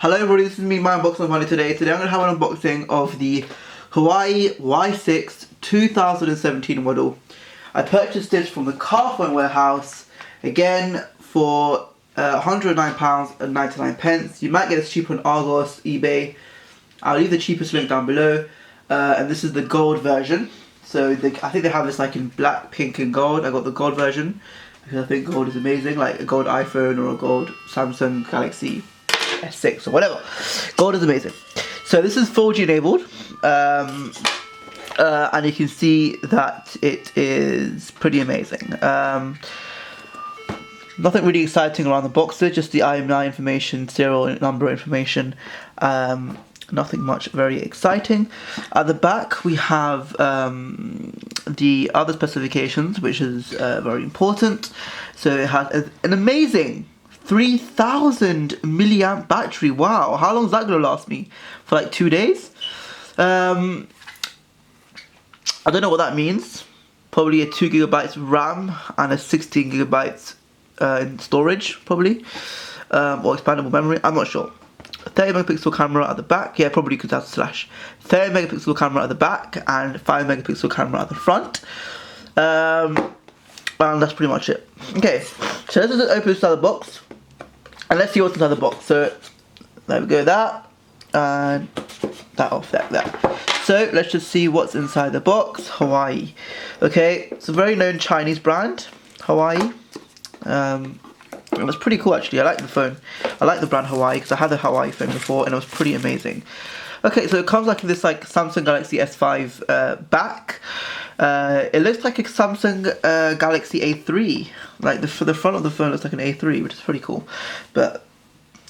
Hello everybody, this is me, my unboxing money today. Today I'm going to have an unboxing of the Huawei Y6 2017 model. I purchased this from the carphonewarehouse, again for £109.99. You might get this cheaper on Argos, eBay. I'll leave the cheapest link down below. And this is the gold version. So I think they have this like in black, pink and gold. I got the gold version because I think gold is amazing, like a gold iPhone or a gold Samsung Galaxy S6 or whatever. Gold is amazing. So this is 4G enabled, and you can see that it is pretty amazing. Nothing really exciting around the boxes, just the IMEI information, serial number information. Nothing much very exciting. At the back we have the other specifications, which is very important. So it has an amazing 3000 milliamp battery. Wow, how long is that going to last me? For like 2 days? I don't know what that means. Probably a 2 gigabytes RAM and a 16 gigabytes in storage, probably, or expandable memory. I'm not sure. 30 megapixel camera at the back. Yeah, probably because that's slash. 30 megapixel camera at the back and 5 megapixel camera at the front. And that's pretty much it. Okay, so let's just open this out of the box. And let's see what's inside the box. So, there we go, that. And that off, that. So, let's just see what's inside the box. Huawei. Okay, it's a very known Chinese brand, Huawei. It was pretty cool actually. I like the phone. I like the brand Huawei because I had the Huawei phone before and it was pretty amazing. Okay, so it comes like in this like Samsung Galaxy S5 back. It looks like a Samsung Galaxy A3. Like the front of the phone looks like an A3, which is pretty cool. But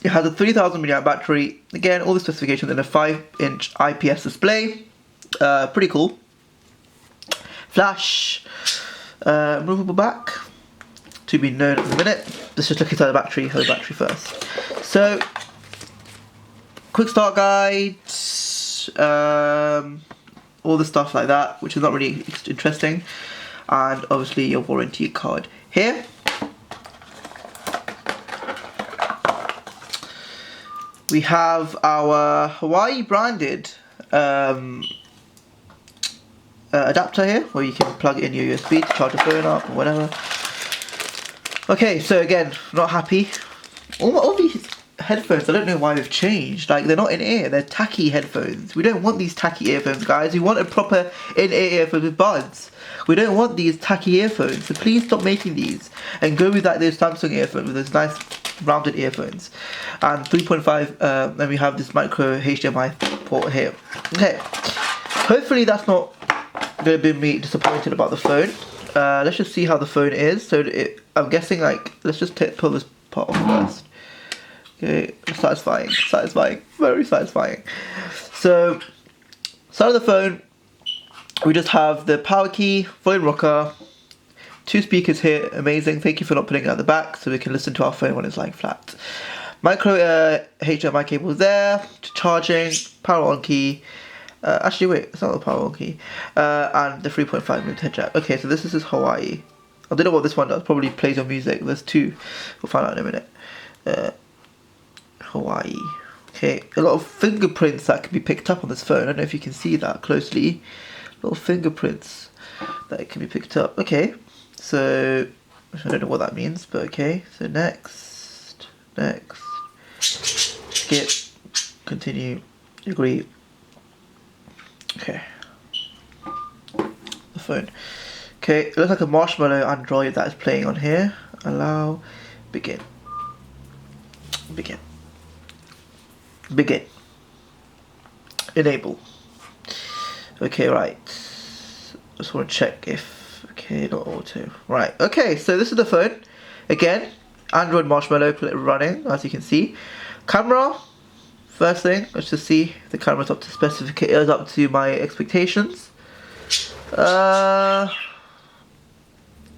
it has a 3000 mAh battery. Again, all the specifications in a 5-inch IPS display. Pretty cool. Flash, movable back. To be known at the minute. Let's just look inside the battery first. So, quick start guide, all the stuff like that, which is not really interesting, and obviously your warranty card here. We have our Huawei branded adapter here, where you can plug in your USB to charge your phone up or whatever. Okay, so again, not happy. All these headphones, I don't know why they've changed. Like, they're not in-ear, they're tacky headphones. We don't want these tacky earphones, guys. We want a proper in-ear earphone with buds. We don't want these tacky earphones, so please stop making these. And go with those Samsung earphones, with those nice rounded earphones. And 3.5, then we have this micro HDMI port here. Okay, hopefully that's not going to be me disappointed about the phone. Let's just see how the phone is. So I'm guessing like, let's just pull this part off first. Okay, satisfying, very satisfying. So, side of the phone, we just have the power key, volume rocker, 2 speakers here, amazing. Thank you for not putting it at the back so we can listen to our phone when it's lying flat. Micro HDMI cable there, charging, power on key. Actually wait, it's not the power on key. And the 3.5mm head jack. Okay, so this is Huawei. I don't know what this one does, probably plays your music. There's 2, we'll find out in a minute. Huawei. Okay, a lot of fingerprints that can be picked up on this phone. I don't know if you can see that closely. Little fingerprints that can be picked up. Okay, so I don't know what that means, but okay. So next, skip, continue, agree. Okay, the phone. Okay, it looks like a marshmallow Android that is playing on here. Allow, begin. Enable. Okay, right. Just want to check if, okay, not auto. Right, okay, so this is the phone. Again, Android marshmallow running, as you can see. Camera, first thing, let's just see if the camera's up to specifications, up to my expectations.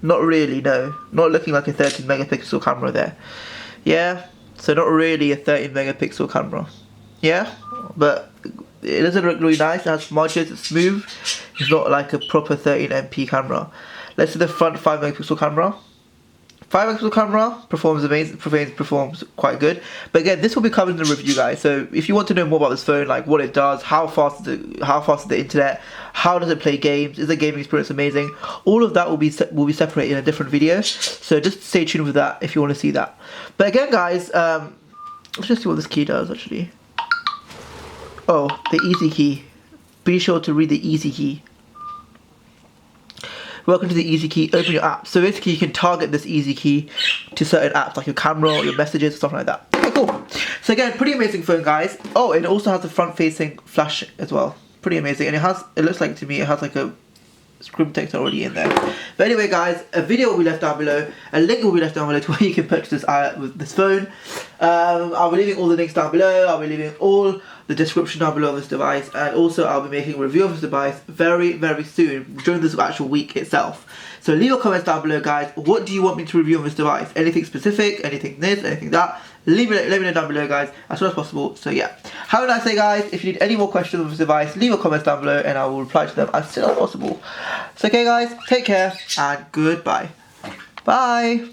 Not really, no. Not looking like a 13 megapixel camera there. Yeah, so not really a 13 megapixel camera. Yeah, but it doesn't look really nice. It has smudges, it's smooth. It's not like a proper 13MP camera. Let's see the front 5 megapixel camera. 5x camera performs amazing, performs quite good. But again, this will be covered in the review, guys. So if you want to know more about this phone, like what it does, how fast is the internet, how does it play games, is the gaming experience amazing, all of that will be separated in a different video. So just stay tuned with that if you want to see that. But again, guys, let's just see what this key does actually. Oh, the easy key. Be sure to read the easy key. Welcome to the easy key. Open your app. So basically you can target this easy key to certain apps like your camera or your messages, stuff like that. Okay, cool. So again, pretty amazing phone, guys. Oh, it also has a front facing flash as well. Pretty amazing. And it looks like to me it has like a script text already in there. But anyway, guys, a video will be left down below. A link will be left down below to where you can purchase this with this phone. I'll be leaving all the links down below. I'll be leaving all the description down below of this device, and also I'll be making a review of this device very, very soon during this actual week itself. So leave your comments down below, guys. What do you want me to review on this device? Anything specific? Anything this? Anything that? Let me know down below, guys, as soon as possible. So yeah, have a nice day, guys. If you need any more questions on this device, leave your comments down below and I will reply to them as soon as possible. So okay, guys, take care and goodbye. Bye.